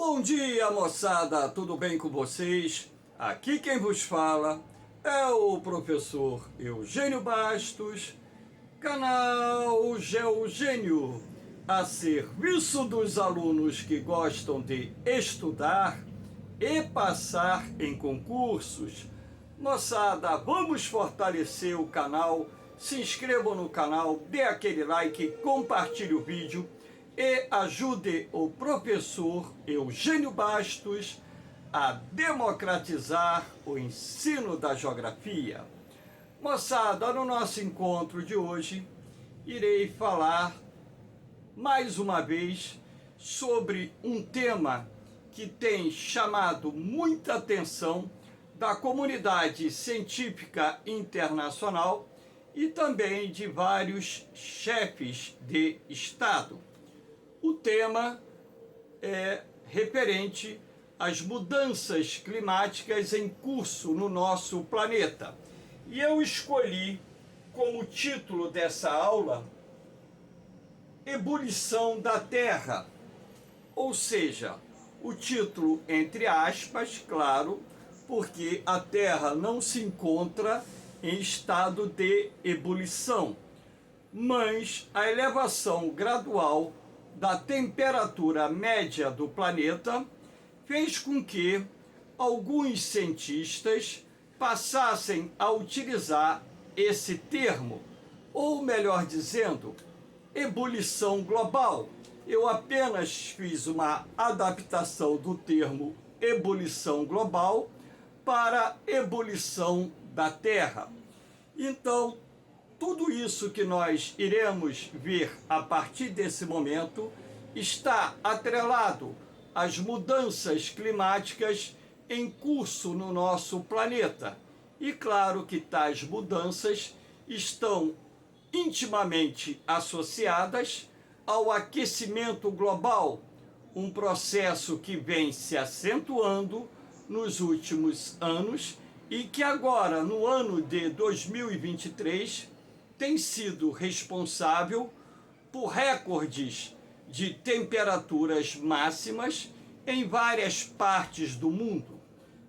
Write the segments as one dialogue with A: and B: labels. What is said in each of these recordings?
A: Bom dia, moçada, tudo bem com vocês? Aqui quem vos fala é o professor Eugênio Bastos, canal Geogênio, a serviço dos alunos que gostam de estudar e passar em concursos. Moçada, vamos fortalecer o canal, se inscrevam no canal, dê aquele like, compartilhe o vídeo e ajude o professor Eugênio Bastos a democratizar o ensino da geografia. Moçada, no nosso encontro de hoje, irei falar mais uma vez sobre um tema que tem chamado muita atenção da comunidade científica internacional e também de vários chefes de Estado. O tema é referente às mudanças climáticas em curso no nosso planeta. E eu escolhi como título dessa aula Ebulição da Terra, ou seja, o título entre aspas, claro, porque a Terra não se encontra em estado de ebulição, mas a elevação gradual da temperatura média do planeta fez com que alguns cientistas passassem a utilizar esse termo, ou melhor dizendo, ebulição global. Eu apenas fiz uma adaptação do termo ebulição global para ebulição da Terra. Então, tudo isso que nós iremos ver a partir desse momento está atrelado às mudanças climáticas em curso no nosso planeta. E claro que tais mudanças estão intimamente associadas ao aquecimento global, um processo que vem se acentuando nos últimos anos e que agora, no ano de 2023, tem sido responsável por recordes de temperaturas máximas em várias partes do mundo.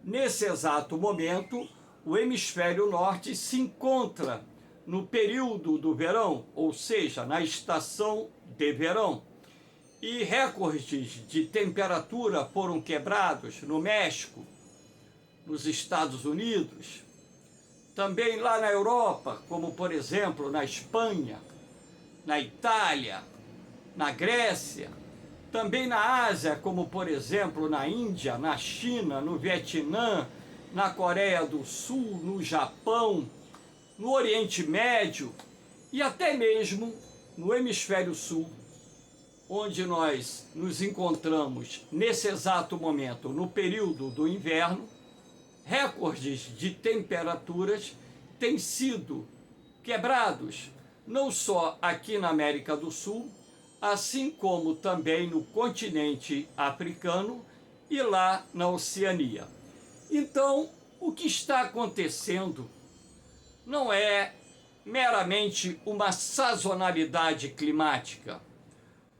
A: Nesse exato momento, o hemisfério norte se encontra no período do verão, ou seja, na estação de verão. E recordes de temperatura foram quebrados no México, nos Estados Unidos, também lá na Europa, como por exemplo na Espanha, na Itália, na Grécia, também na Ásia, como por exemplo na Índia, na China, no Vietnã, na Coreia do Sul, no Japão, no Oriente Médio e até mesmo no Hemisfério Sul, onde nós nos encontramos nesse exato momento, no período do inverno. Recordes de temperaturas têm sido quebrados, não só aqui na América do Sul, assim como também no continente africano e lá na Oceania. Então, o que está acontecendo não é meramente uma sazonalidade climática,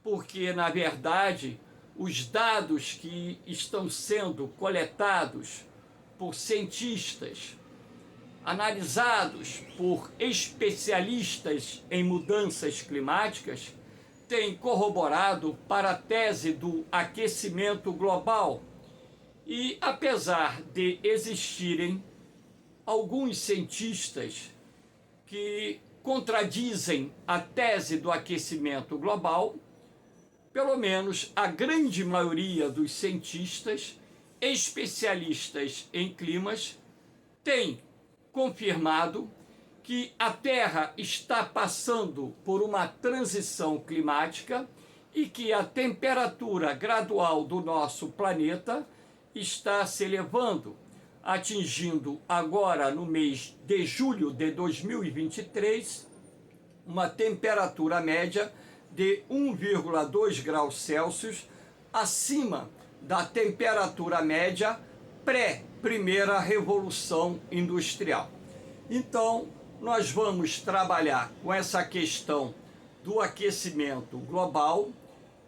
A: porque, na verdade, os dados que estão sendo coletados por cientistas, analisados por especialistas em mudanças climáticas, têm corroborado para a tese do aquecimento global. E apesar de existirem alguns cientistas que contradizem a tese do aquecimento global, pelo menos a grande maioria dos cientistas especialistas em climas têm confirmado que a Terra está passando por uma transição climática e que a temperatura gradual do nosso planeta está se elevando, atingindo agora no mês de julho de 2023 uma temperatura média de 1,2 graus Celsius acima da temperatura média pré-primeira revolução industrial. Então, nós vamos trabalhar com essa questão do aquecimento global,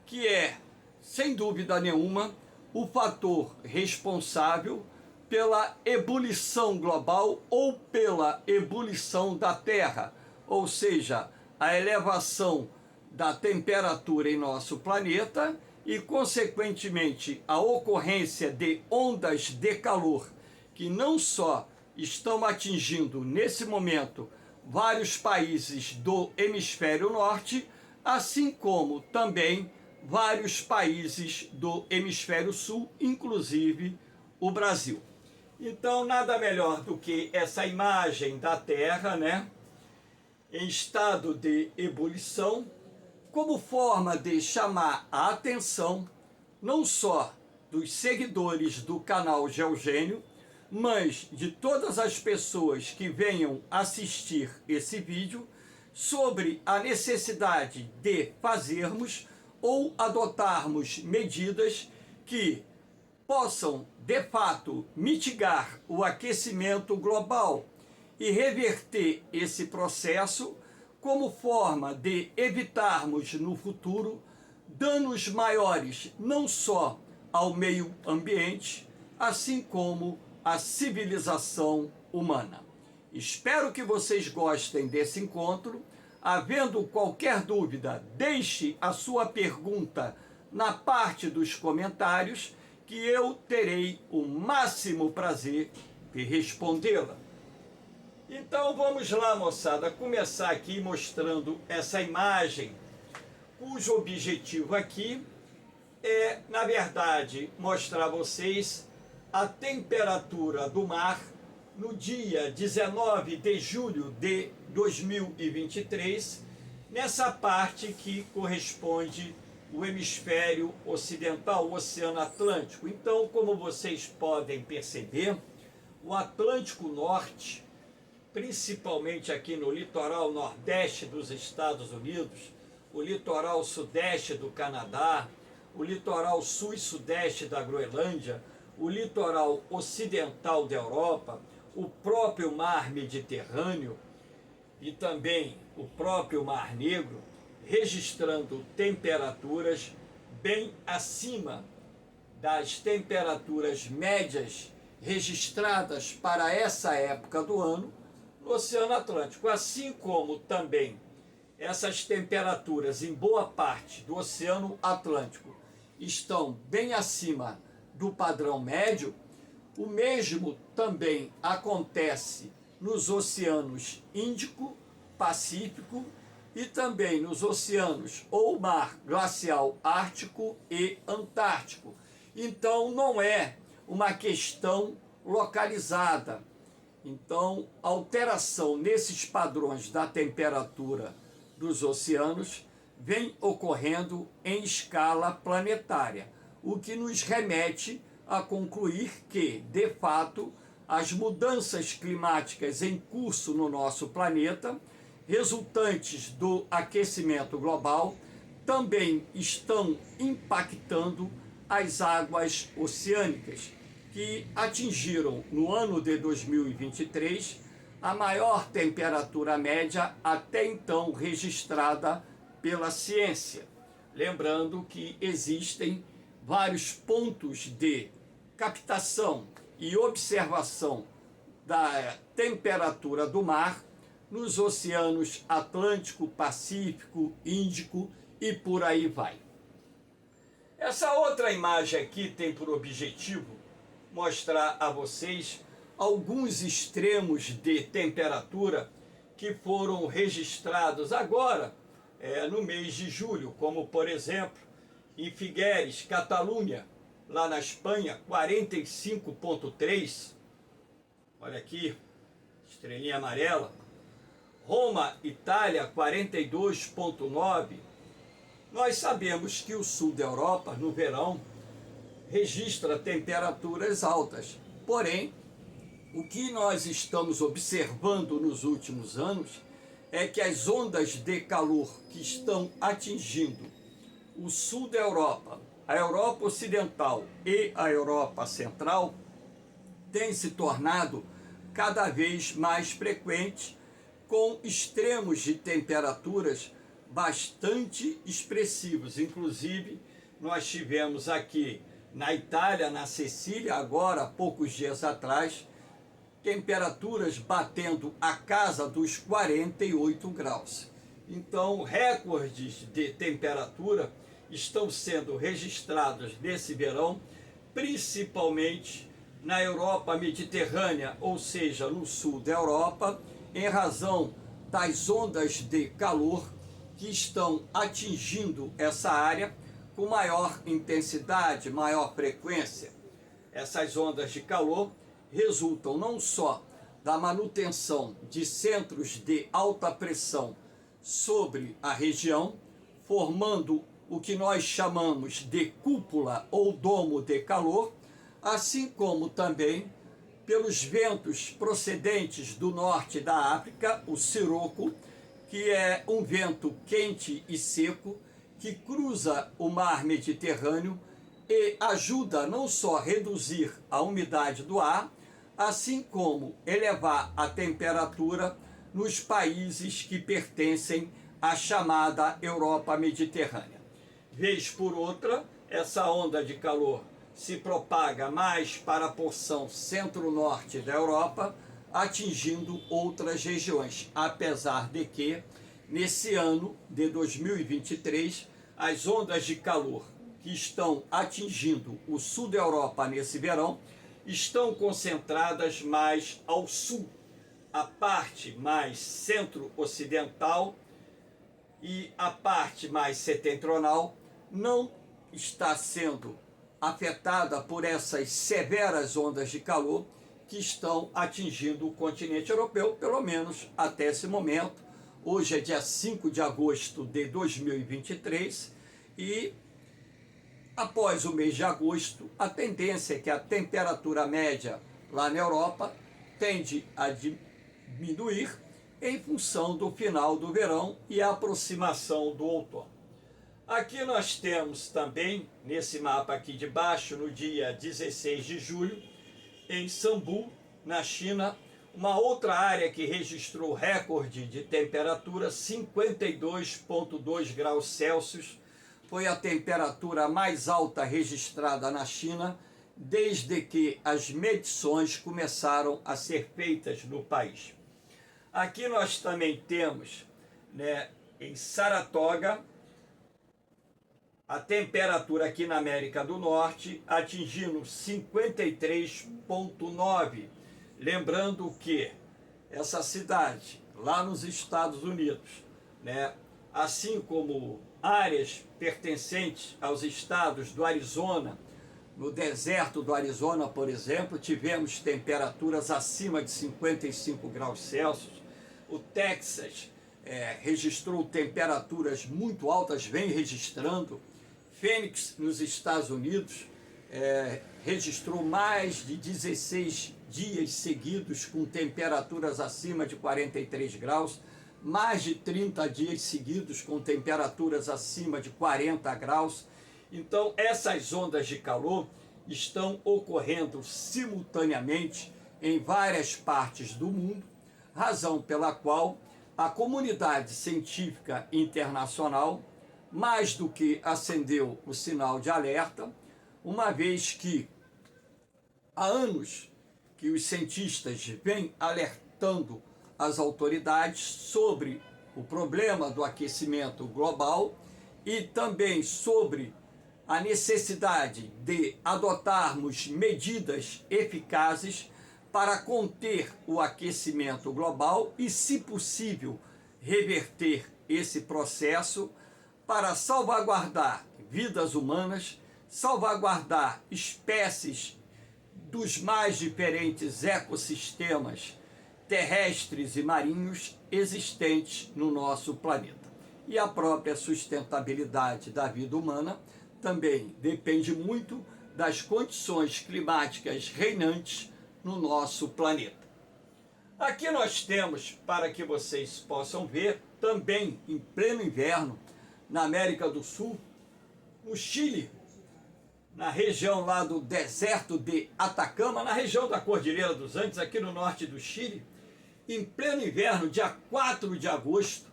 A: que é, sem dúvida nenhuma, o fator responsável pela ebulição global ou pela ebulição da Terra, ou seja, a elevação da temperatura em nosso planeta e, consequentemente, a ocorrência de ondas de calor que não só estão atingindo, nesse momento, vários países do hemisfério norte, assim como também vários países do hemisfério sul, inclusive o Brasil. Então, nada melhor do que essa imagem da Terra, né, em estado de ebulição, como forma de chamar a atenção não só dos seguidores do canal Geogênio, mas de todas as pessoas que venham assistir esse vídeo sobre a necessidade de fazermos ou adotarmos medidas que possam, de fato, mitigar o aquecimento global e reverter esse processo como forma de evitarmos no futuro danos maiores não só ao meio ambiente, assim como à civilização humana. Espero que vocês gostem desse encontro. Havendo qualquer dúvida, deixe a sua pergunta na parte dos comentários, que eu terei o máximo prazer de respondê-la. Então vamos lá, moçada, começar aqui mostrando essa imagem, cujo objetivo aqui é, na verdade, mostrar a vocês a temperatura do mar no dia 19 de julho de 2023, nessa parte que corresponde o hemisfério ocidental, o Oceano Atlântico. Então, como vocês podem perceber, o Atlântico Norte, principalmente aqui no litoral nordeste dos Estados Unidos, o litoral sudeste do Canadá, o litoral sul e sudeste da Groenlândia, o litoral ocidental da Europa, o próprio mar Mediterrâneo e também o próprio Mar Negro, registrando temperaturas bem acima das temperaturas médias registradas para essa época do ano no Oceano Atlântico, assim como também essas temperaturas em boa parte do Oceano Atlântico estão bem acima do padrão médio. O mesmo também acontece nos oceanos Índico, Pacífico e também nos oceanos ou mar glacial Ártico e Antártico. Então não é uma questão localizada. Então, a alteração nesses padrões da temperatura dos oceanos vem ocorrendo em escala planetária, o que nos remete a concluir que, de fato, as mudanças climáticas em curso no nosso planeta, resultantes do aquecimento global, também estão impactando as águas oceânicas, que atingiram no ano de 2023 a maior temperatura média até então registrada pela ciência. Lembrando que existem vários pontos de captação e observação da temperatura do mar nos oceanos Atlântico, Pacífico, Índico e por aí vai. Essa outra imagem aqui tem por objetivo mostrar a vocês alguns extremos de temperatura que foram registrados agora, no mês de julho, como por exemplo, em Figueres, Catalunha, lá na Espanha, 45,3, olha aqui, estrelinha amarela. Roma, Itália, 42,9. Nós sabemos que o sul da Europa, no verão, registra temperaturas altas. Porém, o que nós estamos observando nos últimos anos é que as ondas de calor que estão atingindo o sul da Europa, a Europa Ocidental e a Europa Central têm se tornado cada vez mais frequentes, com extremos de temperaturas bastante expressivos. Inclusive, nós tivemos aqui Na Itália, na Sicília, agora, poucos dias atrás, temperaturas batendo a casa dos 48 graus. Então, recordes de temperatura estão sendo registrados nesse verão, principalmente na Europa mediterrânea, ou seja, no sul da Europa, em razão das ondas de calor que estão atingindo essa área com maior intensidade, maior frequência. Essas ondas de calor resultam não só da manutenção de centros de alta pressão sobre a região, formando o que nós chamamos de cúpula ou domo de calor, assim como também pelos ventos procedentes do norte da África, o siroco, que é um vento quente e seco que cruza o mar Mediterrâneo e ajuda não só a reduzir a umidade do ar, assim como elevar a temperatura nos países que pertencem à chamada Europa Mediterrânea. Vez por outra, essa onda de calor se propaga mais para a porção centro-norte da Europa, atingindo outras regiões, apesar de que, nesse ano de 2023, as ondas de calor que estão atingindo o sul da Europa nesse verão estão concentradas mais ao sul. A parte mais centro-ocidental e a parte mais setentrional não está sendo afetada por essas severas ondas de calor que estão atingindo o continente europeu, pelo menos até esse momento. Hoje é dia 5 de agosto de 2023 e após o mês de agosto, a tendência é que a temperatura média lá na Europa tende a diminuir em função do final do verão e a aproximação do outono. Aqui nós temos também, nesse mapa aqui de baixo, no dia 16 de julho, em Sambu, na China, uma outra área que registrou recorde de temperatura, 52,2 graus Celsius, foi a temperatura mais alta registrada na China desde que as medições começaram a ser feitas no país. Aqui nós também temos, em Saratoga, a temperatura aqui na América do Norte atingindo 53,9. Lembrando que essa cidade, lá nos Estados Unidos, assim como áreas pertencentes aos estados do Arizona, no deserto do Arizona, por exemplo, tivemos temperaturas acima de 55 graus Celsius. O Texas registrou temperaturas muito altas, vem registrando. Phoenix, nos Estados Unidos, registrou mais de 16 dias seguidos com temperaturas acima de 43 graus, mais de 30 dias seguidos com temperaturas acima de 40 graus. Então, essas ondas de calor estão ocorrendo simultaneamente em várias partes do mundo, razão pela qual a comunidade científica internacional mais do que acendeu o sinal de alerta, uma vez que há anos que os cientistas vêm alertando as autoridades sobre o problema do aquecimento global e também sobre a necessidade de adotarmos medidas eficazes para conter o aquecimento global e, se possível, reverter esse processo para salvaguardar vidas humanas, salvaguardar espécies dos mais diferentes ecossistemas terrestres e marinhos existentes no nosso planeta. E a própria sustentabilidade da vida humana também depende muito das condições climáticas reinantes no nosso planeta. Aqui nós temos, para que vocês possam ver, também em pleno inverno, na América do Sul, no Chile, na região lá do deserto de Atacama, na região da Cordilheira dos Andes, aqui no norte do Chile, em pleno inverno, dia 4 de agosto,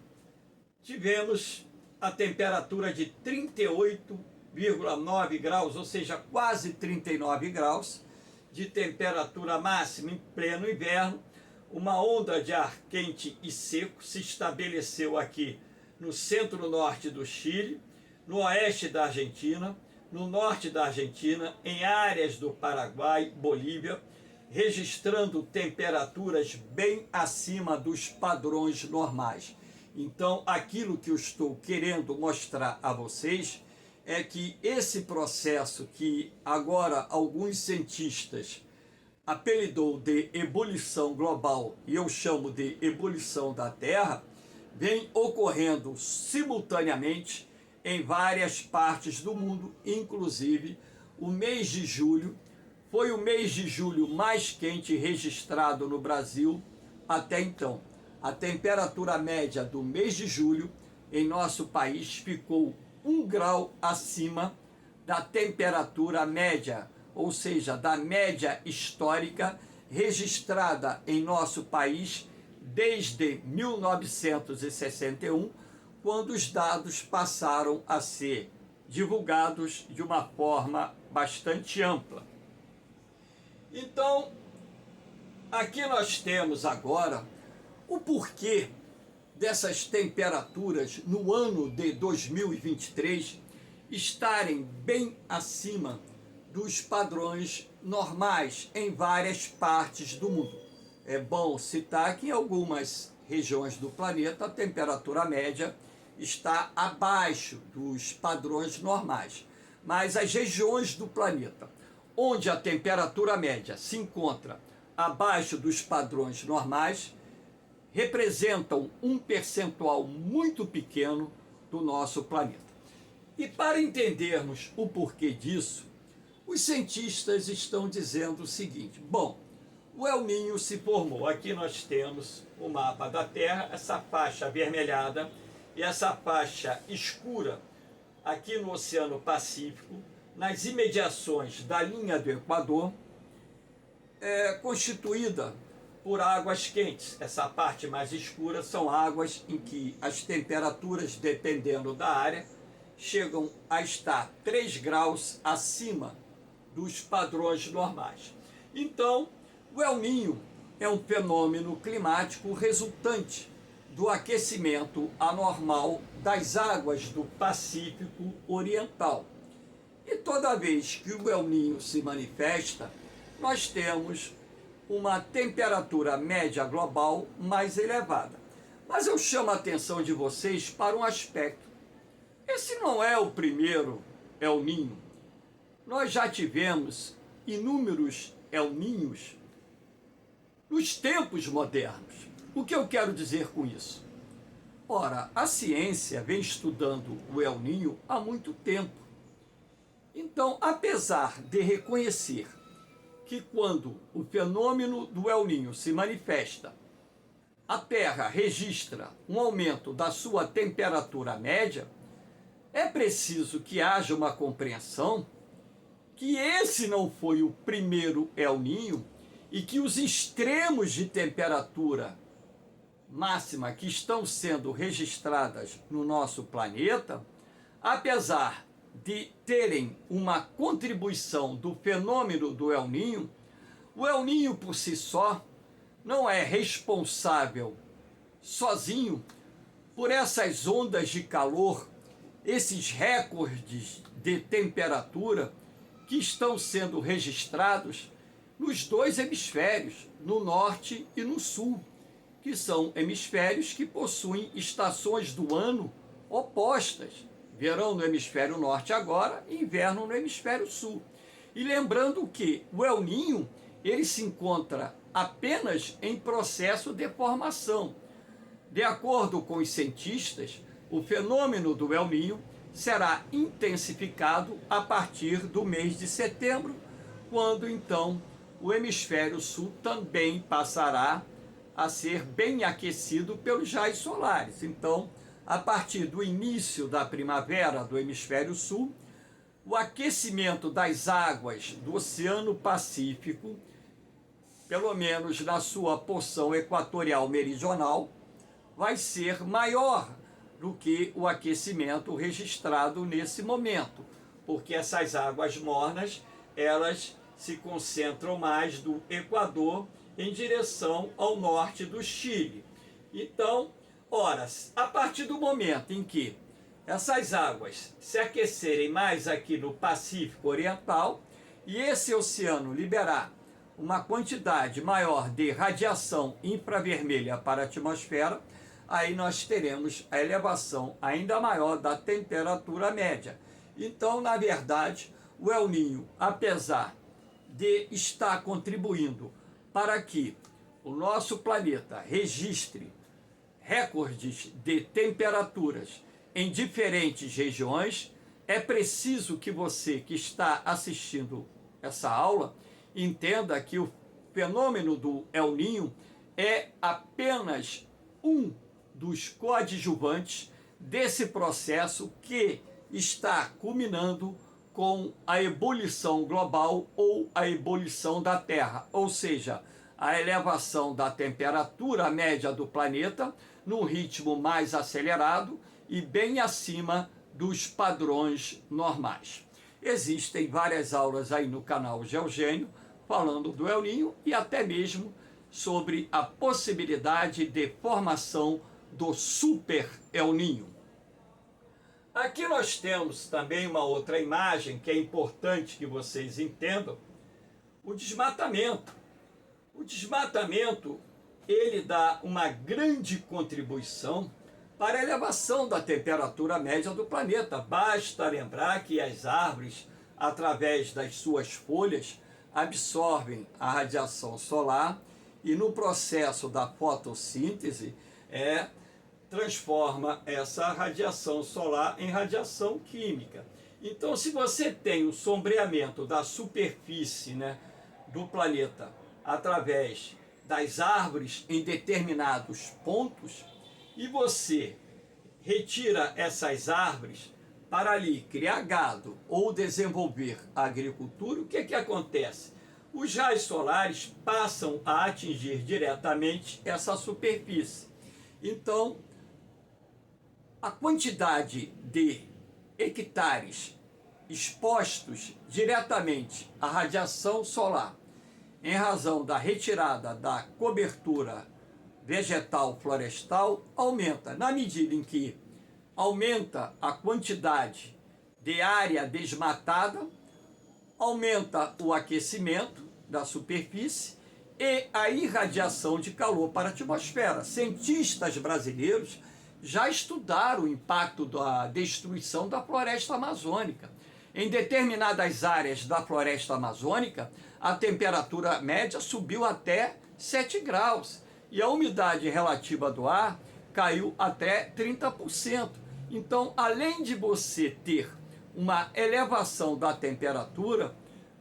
A: tivemos a temperatura de 38 28,9 graus, ou seja, quase 39 graus de temperatura máxima em pleno inverno. Uma onda de ar quente e seco se estabeleceu aqui no centro-norte do Chile, no oeste da Argentina, no norte da Argentina, em áreas do Paraguai, Bolívia, registrando temperaturas bem acima dos padrões normais. Então, aquilo que eu estou querendo mostrar a vocês é que esse processo que agora alguns cientistas apelidou de ebulição global e eu chamo de ebulição da Terra, vem ocorrendo simultaneamente em várias partes do mundo, inclusive o mês de julho foi o mês de julho mais quente registrado no Brasil até então. A temperatura média do mês de julho em nosso país ficou 1 grau acima da temperatura média, ou seja, da média histórica registrada em nosso país desde 1961, quando os dados passaram a ser divulgados de uma forma bastante ampla. Então, aqui nós temos agora o porquê dessas temperaturas no ano de 2023 estarem bem acima dos padrões normais em várias partes do mundo. É bom citar que em algumas regiões do planeta a temperatura média está abaixo dos padrões normais, mas as regiões do planeta onde a temperatura média se encontra abaixo dos padrões normais representam um percentual muito pequeno do nosso planeta. E para entendermos o porquê disso, os cientistas estão dizendo o seguinte: bom, o El Niño se formou. Aqui nós temos o mapa da Terra, essa faixa avermelhada e essa faixa escura aqui no Oceano Pacífico, nas imediações da linha do Equador, constituída por águas quentes. Essa parte mais escura são águas em que as temperaturas, dependendo da área, chegam a estar 3 graus acima dos padrões normais. Então, o El Niño é um fenômeno climático resultante do aquecimento anormal das águas do Pacífico Oriental. E toda vez que o El Niño se manifesta, nós temos uma temperatura média global mais elevada. Mas eu chamo a atenção de vocês para um aspecto. Esse não é o primeiro El Niño. Nós já tivemos inúmeros El Niños nos tempos modernos. O que eu quero dizer com isso? Ora, a ciência vem estudando o El Niño há muito tempo. Então, apesar de reconhecer que quando o fenômeno do El Niño se manifesta, a Terra registra um aumento da sua temperatura média, é preciso que haja uma compreensão que esse não foi o primeiro El Niño e que os extremos de temperatura máxima que estão sendo registradas no nosso planeta, apesar de terem uma contribuição do fenômeno do El Niño, o El Niño por si só não é responsável sozinho por essas ondas de calor, esses recordes de temperatura que estão sendo registrados nos dois hemisférios, no norte e no sul, que são hemisférios que possuem estações do ano opostas. Verão no hemisfério norte agora e inverno no hemisfério sul. E lembrando que o El Niño, ele se encontra apenas em processo de formação. De acordo com os cientistas, o fenômeno do El Niño será intensificado a partir do mês de setembro, quando então o hemisfério sul também passará a ser bem aquecido pelos raios solares. Então, a partir do início da primavera do hemisfério sul, o aquecimento das águas do Oceano Pacífico, pelo menos na sua porção equatorial meridional, vai ser maior do que o aquecimento registrado nesse momento, porque essas águas mornas, elas se concentram mais do Equador em direção ao norte do Chile. Então, ora, a partir do momento em que essas águas se aquecerem mais aqui no Pacífico Oriental e esse oceano liberar uma quantidade maior de radiação infravermelha para a atmosfera, aí nós teremos a elevação ainda maior da temperatura média. Então, na verdade, o El Niño, apesar de estar contribuindo para que o nosso planeta registre recordes de temperaturas em diferentes regiões, é preciso que você que está assistindo essa aula entenda que o fenômeno do El Niño é apenas um dos coadjuvantes desse processo que está culminando com a ebulição global ou a ebulição da Terra, ou seja, a elevação da temperatura média do planeta num ritmo mais acelerado e bem acima dos padrões normais. Existem várias aulas aí no canal Geogênio falando do El Niño e até mesmo sobre a possibilidade de formação do Super El Niño. Aqui nós temos também uma outra imagem que é importante que vocês entendam, o desmatamento. O desmatamento, ele dá uma grande contribuição para a elevação da temperatura média do planeta. Basta lembrar que as árvores, através das suas folhas, absorvem a radiação solar e no processo da fotossíntese transforma essa radiação solar em radiação química. Então, se você tem o sombreamento da superfície, do planeta através das árvores em determinados pontos e você retira essas árvores para ali criar gado ou desenvolver a agricultura, o que acontece? Os raios solares passam a atingir diretamente essa superfície. Então, a quantidade de hectares expostos diretamente à radiação solar, em razão da retirada da cobertura vegetal florestal, aumenta. Na medida em que aumenta a quantidade de área desmatada, aumenta o aquecimento da superfície e a irradiação de calor para a atmosfera. Cientistas brasileiros já estudaram o impacto da destruição da floresta amazônica. Em determinadas áreas da floresta amazônica, a temperatura média subiu até 7 graus e a umidade relativa do ar caiu até 30%. Então, além de você ter uma elevação da temperatura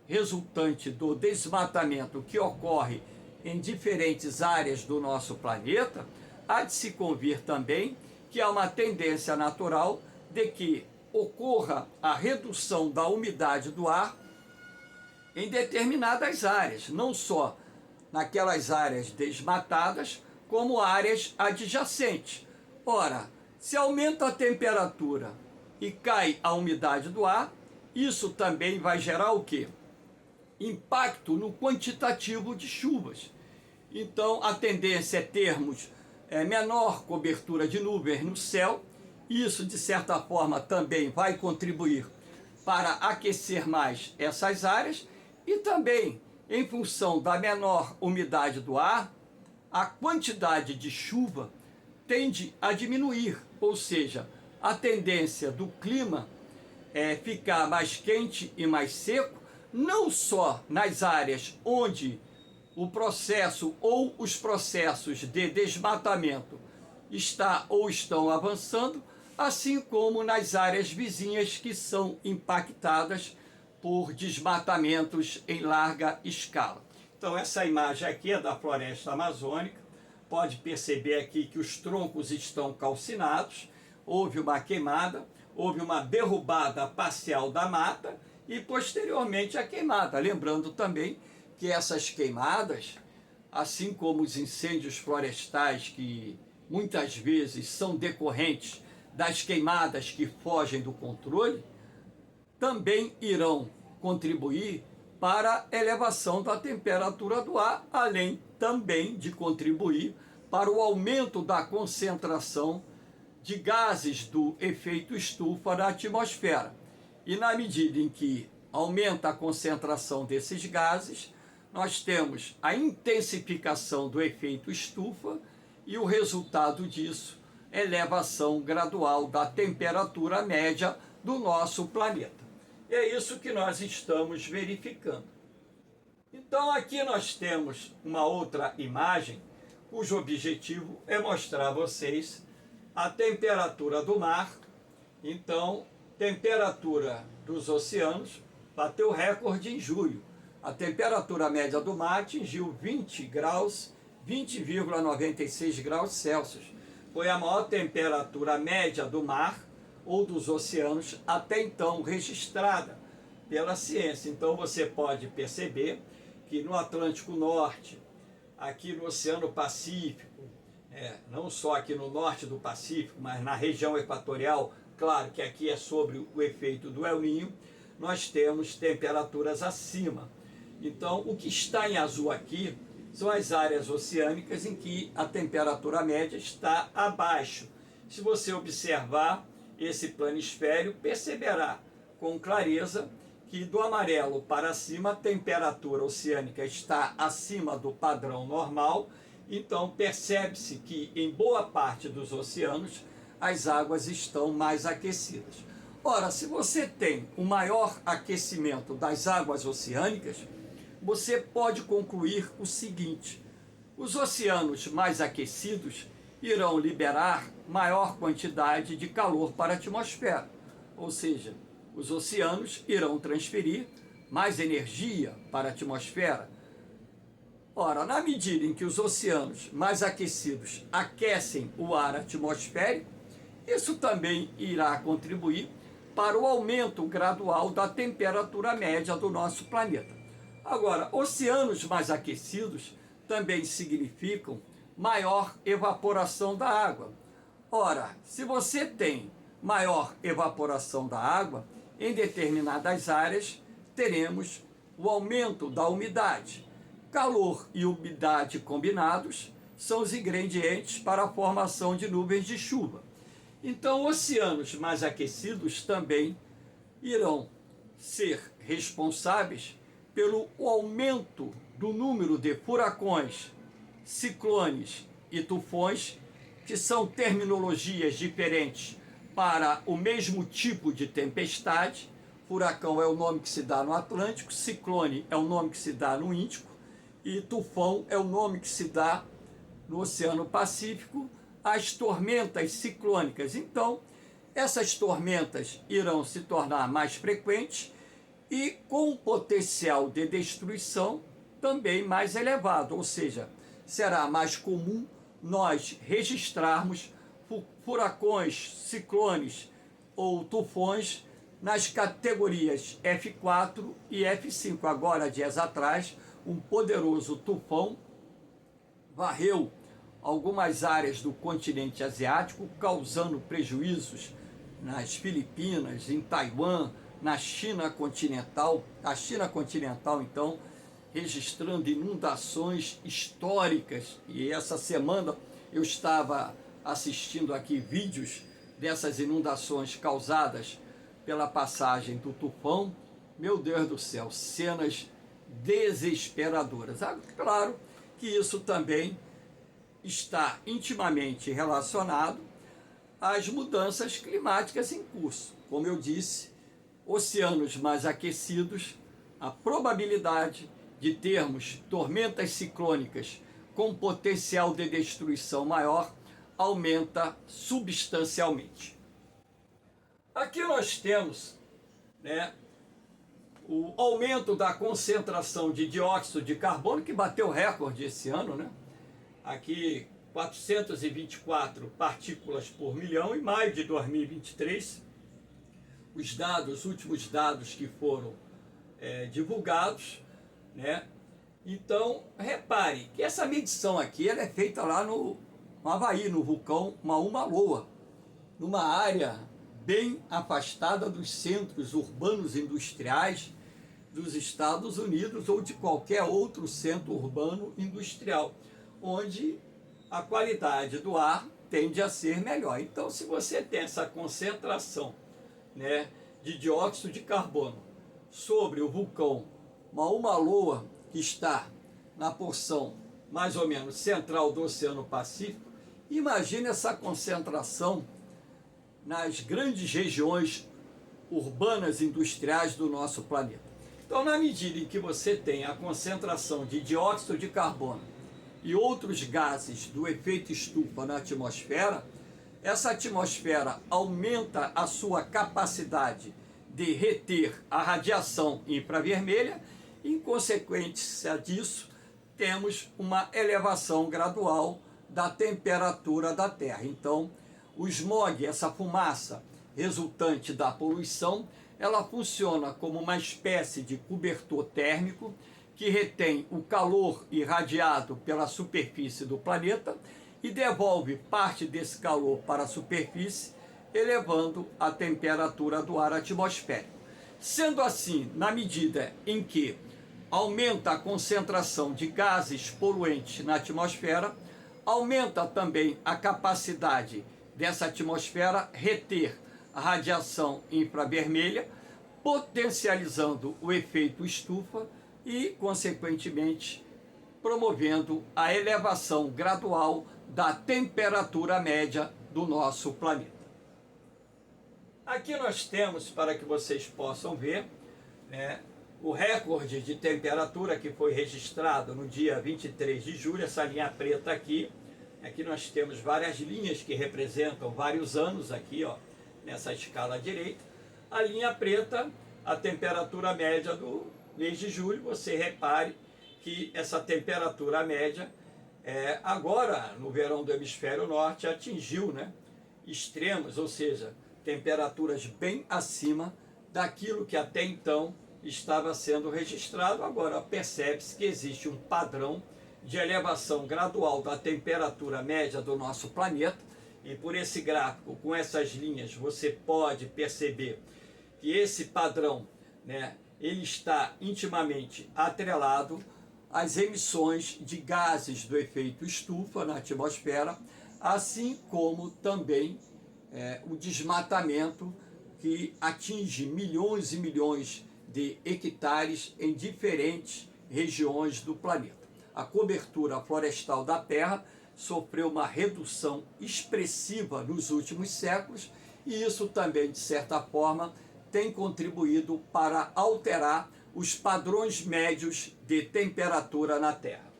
A: resultante do desmatamento que ocorre em diferentes áreas do nosso planeta, há de se convir também que há uma tendência natural de que ocorra a redução da umidade do ar em determinadas áreas, não só naquelas áreas desmatadas, como áreas adjacentes. Ora, se aumenta a temperatura e cai a umidade do ar, isso também vai gerar o quê? Impacto no quantitativo de chuvas. Então, a tendência é termos menor cobertura de nuvens no céu. Isso, de certa forma, também vai contribuir para aquecer mais essas áreas e também, em função da menor umidade do ar, a quantidade de chuva tende a diminuir, ou seja, a tendência do clima é ficar mais quente e mais seco, não só nas áreas onde o processo ou os processos de desmatamento está ou estão avançando, assim como nas áreas vizinhas que são impactadas por desmatamentos em larga escala. Então, essa imagem aqui é da floresta amazônica. Pode perceber aqui que os troncos estão calcinados, houve uma queimada, houve uma derrubada parcial da mata e posteriormente a queimada. Lembrando também que essas queimadas, assim como os incêndios florestais que muitas vezes são decorrentes das queimadas que fogem do controle, também irão contribuir para a elevação da temperatura do ar, além também de contribuir para o aumento da concentração de gases do efeito estufa na atmosfera. E na medida em que aumenta a concentração desses gases, nós temos a intensificação do efeito estufa e o resultado disso é elevação gradual da temperatura média do nosso planeta. É isso que nós estamos verificando. Então aqui nós temos uma outra imagem, cujo objetivo é mostrar a vocês a temperatura do mar. Então, temperatura dos oceanos bateu recorde em julho. A temperatura média do mar atingiu 20,96 graus Celsius. Foi a maior temperatura média do mar ou dos oceanos até então registrada pela ciência. Então você pode perceber que no Atlântico Norte, aqui no Oceano Pacífico, não só aqui no norte do Pacífico, mas na região equatorial, claro que aqui é sobre o efeito do El Niño, nós temos temperaturas acima. Então, o que está em azul aqui são as áreas oceânicas em que a temperatura média está abaixo. Se você observar esse planisfério, perceberá com clareza que do amarelo para cima a temperatura oceânica está acima do padrão normal. Então percebe-se que em boa parte dos oceanos as águas estão mais aquecidas. Ora, se você tem o maior aquecimento das águas oceânicas, você pode concluir o seguinte: os oceanos mais aquecidos irão liberar maior quantidade de calor para a atmosfera, ou seja, os oceanos irão transferir mais energia para a atmosfera. Ora, na medida em que os oceanos mais aquecidos aquecem o ar atmosférico, isso também irá contribuir para o aumento gradual da temperatura média do nosso planeta. Agora, oceanos mais aquecidos também significam maior evaporação da água. Ora, se você tem maior evaporação da água, em determinadas áreas teremos o aumento da umidade. Calor e umidade combinados são os ingredientes para a formação de nuvens de chuva. Então, oceanos mais aquecidos também irão ser responsáveis pelo aumento do número de furacões, ciclones e tufões, que são terminologias diferentes para o mesmo tipo de tempestade. Furacão é o nome que se dá no Atlântico, ciclone é o nome que se dá no Índico e tufão é o nome que se dá no Oceano Pacífico, as tormentas ciclônicas. Então, essas tormentas irão se tornar mais frequentes e com potencial de destruição também mais elevado, ou seja, será mais comum nós registrarmos furacões, ciclones ou tufões nas categorias F4 e F5. Agora, dias atrás, um poderoso tufão varreu algumas áreas do continente asiático, causando prejuízos nas Filipinas, em Taiwan, na China continental. A China continental, então, registrando inundações históricas. E essa semana eu estava assistindo aqui vídeos dessas inundações causadas pela passagem do tufão. Meu Deus do céu, cenas desesperadoras. Claro que isso também está intimamente relacionado às mudanças climáticas em curso. Como eu disse, oceanos mais aquecidos, a probabilidade de termos tormentas ciclônicas com potencial de destruição maior aumenta substancialmente. Aqui nós temos, o aumento da concentração de dióxido de carbono, que bateu recorde esse ano, Aqui 424 partículas por milhão em maio de 2023. Os últimos dados que foram divulgados, Então, repare que essa medição aqui ela é feita lá no Havaí, no vulcão Mauna Loa, numa área bem afastada dos centros urbanos industriais dos Estados Unidos ou de qualquer outro centro urbano industrial, onde a qualidade do ar tende a ser melhor. Então, se você tem essa concentração, né, de dióxido de carbono sobre o vulcão Mauna Loa, que está na porção mais ou menos central do Oceano Pacífico, imagine essa concentração nas grandes regiões urbanas industriais do nosso planeta. Então, na medida em que você tem a concentração de dióxido de carbono e outros gases do efeito estufa na atmosfera, essa atmosfera aumenta a sua capacidade de reter a radiação infravermelha e, em consequência disso, temos uma elevação gradual da temperatura da Terra. Então, o smog, essa fumaça resultante da poluição, ela funciona como uma espécie de cobertor térmico que retém o calor irradiado pela superfície do planeta e devolve parte desse calor para a superfície, elevando a temperatura do ar atmosférico. Sendo assim, na medida em que aumenta a concentração de gases poluentes na atmosfera, aumenta também a capacidade dessa atmosfera reter a radiação infravermelha, potencializando o efeito estufa e, consequentemente, promovendo a elevação gradual da temperatura média do nosso planeta. Aqui nós temos, para que vocês possam ver, né, o recorde de temperatura que foi registrado no dia 23 de julho, essa linha preta aqui. Aqui nós temos várias linhas que representam vários anos aqui, ó, nessa escala direita. A linha preta, a temperatura média do mês de julho. Você repare que essa temperatura média, agora no verão do hemisfério norte, atingiu, né, extremos, ou seja, temperaturas bem acima daquilo que até então estava sendo registrado. Agora percebe-se que existe um padrão de elevação gradual da temperatura média do nosso planeta, e por esse gráfico, com essas linhas, você pode perceber que esse padrão, né, ele está intimamente atrelado às emissões de gases do efeito estufa na atmosfera, assim como também o desmatamento que atinge milhões e milhões de hectares em diferentes regiões do planeta. A cobertura florestal da Terra sofreu uma redução expressiva nos últimos séculos e isso também, de certa forma, tem contribuído para alterar os padrões médios de temperatura na Terra.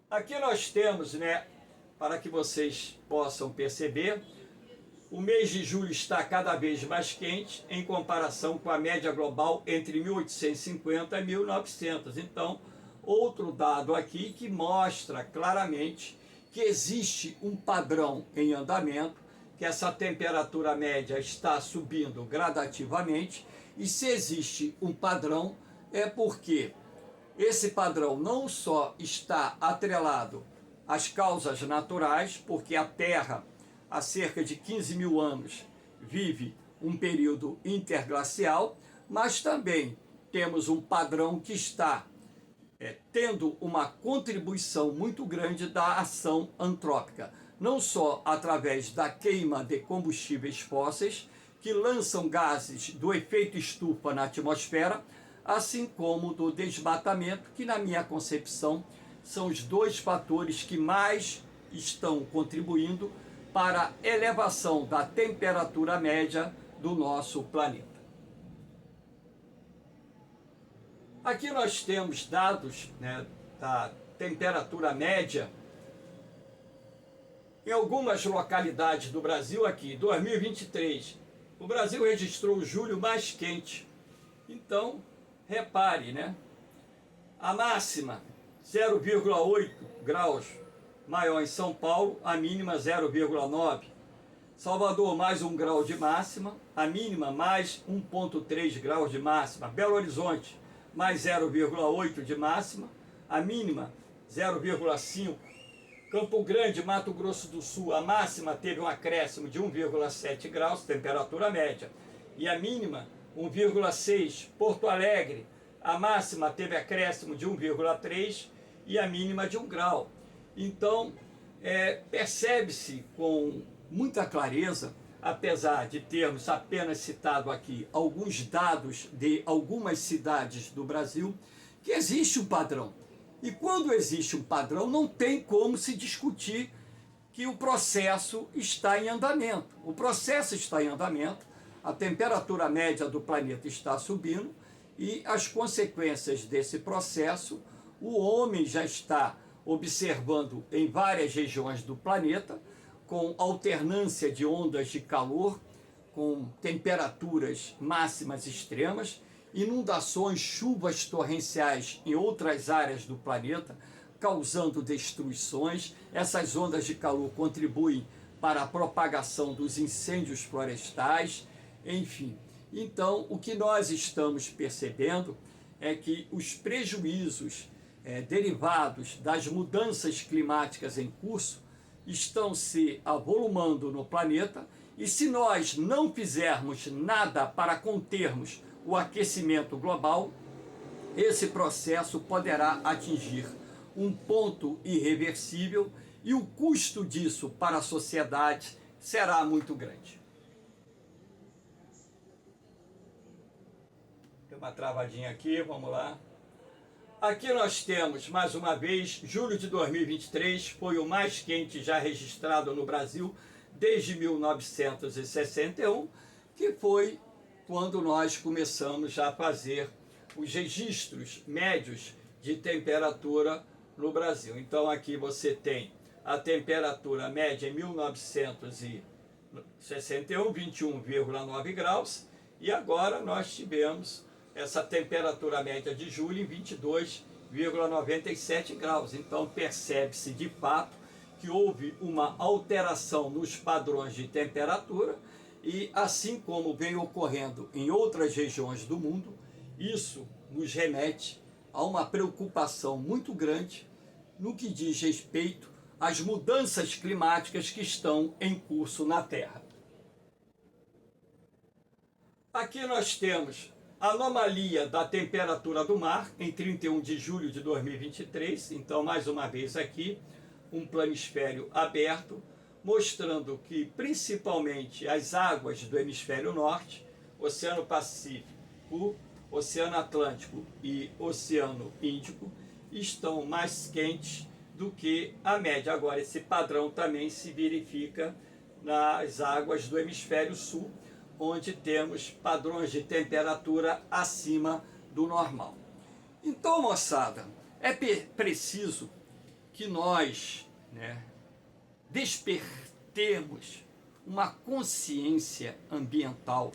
A: Aqui nós temos, né, para que vocês possam perceber, o mês de julho está cada vez mais quente em comparação com a média global entre 1850 e 1900. Então, outro dado aqui que mostra claramente que existe um padrão em andamento, que essa temperatura média está subindo gradativamente, e se existe um padrão é porque esse padrão não só está atrelado às causas naturais, porque a Terra, há cerca de 15 mil anos, vive um período interglacial, mas também temos um padrão que está tendo uma contribuição muito grande da ação antrópica, não só através da queima de combustíveis fósseis, que lançam gases do efeito estufa na atmosfera, assim como do desmatamento, que na minha concepção são os dois fatores que mais estão contribuindo para a elevação da temperatura média do nosso planeta. Aqui nós temos dados, né, da temperatura média em algumas localidades do Brasil. Aqui, 2023, o Brasil registrou o julho mais quente. Então, repare, né? A máxima, 0,8 graus maior em São Paulo, a mínima 0,9. Salvador, mais 1 grau de máxima, a mínima mais 1,3 graus de máxima. Belo Horizonte, mais 0,8 de máxima, a mínima 0,5 Campo Grande, Mato Grosso do Sul, a máxima teve um acréscimo de 1,7 graus, temperatura média, e a mínima 1,6. Porto Alegre, a máxima teve acréscimo de 1,3 e a mínima de 1 grau. Então, percebe-se com muita clareza, apesar de termos apenas citado aqui alguns dados de algumas cidades do Brasil, que existe um padrão. E quando existe um padrão, não tem como se discutir que o processo está em andamento. O processo está em andamento, a temperatura média do planeta está subindo e as consequências desse processo, o homem já está observando em várias regiões do planeta, com alternância de ondas de calor, com temperaturas máximas extremas, inundações, chuvas torrenciais em outras áreas do planeta, causando destruições. Essas ondas de calor contribuem para a propagação dos incêndios florestais, enfim. Então, o que nós estamos percebendo é que os prejuízos derivados das mudanças climáticas em curso estão se avolumando no planeta, e se nós não fizermos nada para contermos o aquecimento global, esse processo poderá atingir um ponto irreversível e o custo disso para a sociedade será muito grande. Tem uma travadinha aqui, vamos lá. Aqui nós temos, mais uma vez, julho de 2023 foi o mais quente já registrado no Brasil desde 1961, que foi quando nós começamos a fazer os registros médios de temperatura no Brasil. Então aqui você tem a temperatura média em 1961, 21,9 graus, e agora nós tivemos essa temperatura média de julho em 22,97 graus. Então percebe-se de fato que houve uma alteração nos padrões de temperatura e, assim como vem ocorrendo em outras regiões do mundo, isso nos remete a uma preocupação muito grande no que diz respeito às mudanças climáticas que estão em curso na Terra. Aqui nós temos a anomalia da temperatura do mar em 31 de julho de 2023, então mais uma vez aqui um planisfério aberto, mostrando que principalmente as águas do hemisfério norte, Oceano Pacífico, Oceano Atlântico e Oceano Índico, estão mais quentes do que a média. Agora, esse padrão também se verifica nas águas do hemisfério sul, onde temos padrões de temperatura acima do normal. Então, moçada, é preciso que nós despertemos uma consciência ambiental.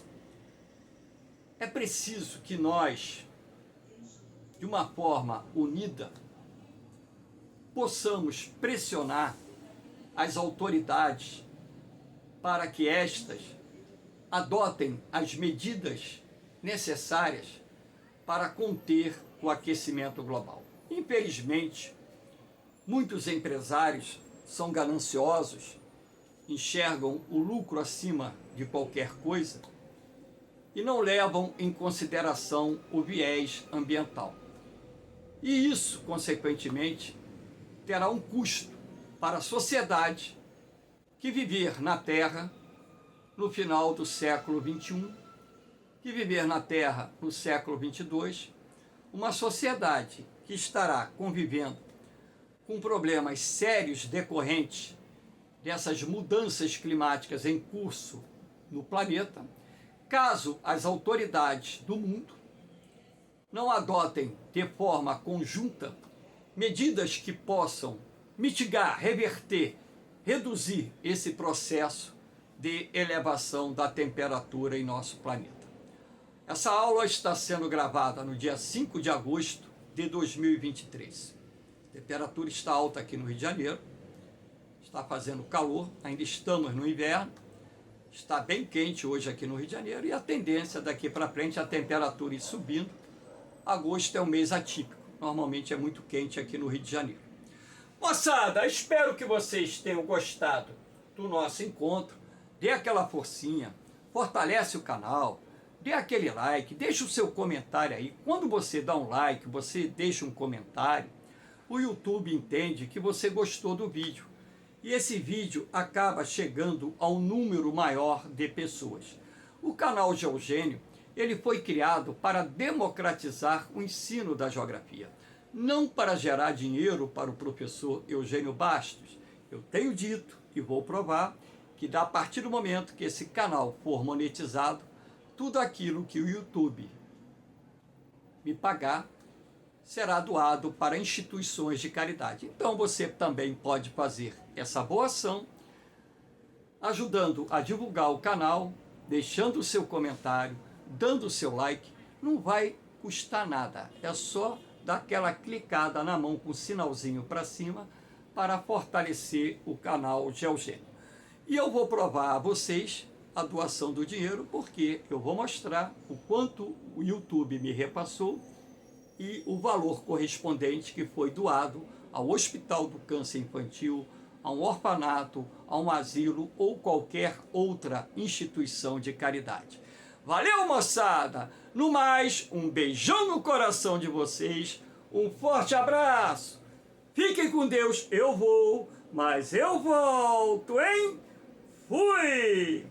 A: É preciso que nós, de uma forma unida, possamos pressionar as autoridades para que estas adotem as medidas necessárias para conter o aquecimento global. Infelizmente, muitos empresários são gananciosos, enxergam o lucro acima de qualquer coisa e não levam em consideração o viés ambiental. E isso, consequentemente, terá um custo para a sociedade que viver na Terra no final do século XXI, que viver na Terra no século XXII, uma sociedade que estará convivendo com problemas sérios decorrentes dessas mudanças climáticas em curso no planeta, caso as autoridades do mundo não adotem de forma conjunta medidas que possam mitigar, reverter, reduzir esse processo de elevação da temperatura em nosso planeta. Essa aula está sendo gravada no dia 5 de agosto de 2023. A temperatura está alta aqui no Rio de Janeiro, está fazendo calor, ainda estamos no inverno, está bem quente hoje aqui no Rio de Janeiro e a tendência daqui para frente é a temperatura ir subindo. Agosto é um mês atípico, normalmente é muito quente aqui no Rio de Janeiro. Moçada, espero que vocês tenham gostado do nosso encontro. Dê aquela forcinha, fortalece o canal, dê aquele like, deixa o seu comentário aí. Quando você dá um like, você deixa um comentário, o YouTube entende que você gostou do vídeo. E esse vídeo acaba chegando a um número maior de pessoas. O canal GeoGênio, ele foi criado para democratizar o ensino da geografia, não para gerar dinheiro para o professor Eugênio Bastos. Eu tenho dito e vou provar que a partir do momento que esse canal for monetizado, tudo aquilo que o YouTube me pagar será doado para instituições de caridade. Então você também pode fazer essa boa ação, ajudando a divulgar o canal, deixando o seu comentário, dando o seu like. Não vai custar nada, é só dar aquela clicada na mão com o sinalzinho para cima para fortalecer o canal GeoGênio. E eu vou provar a vocês a doação do dinheiro, porque eu vou mostrar o quanto o YouTube me repassou e o valor correspondente que foi doado ao Hospital do Câncer Infantil, a um orfanato, a um asilo ou qualquer outra instituição de caridade. Valeu, moçada! No mais, um beijão no coração de vocês, um forte abraço! Fiquem com Deus, eu vou, mas eu volto, hein? Fui!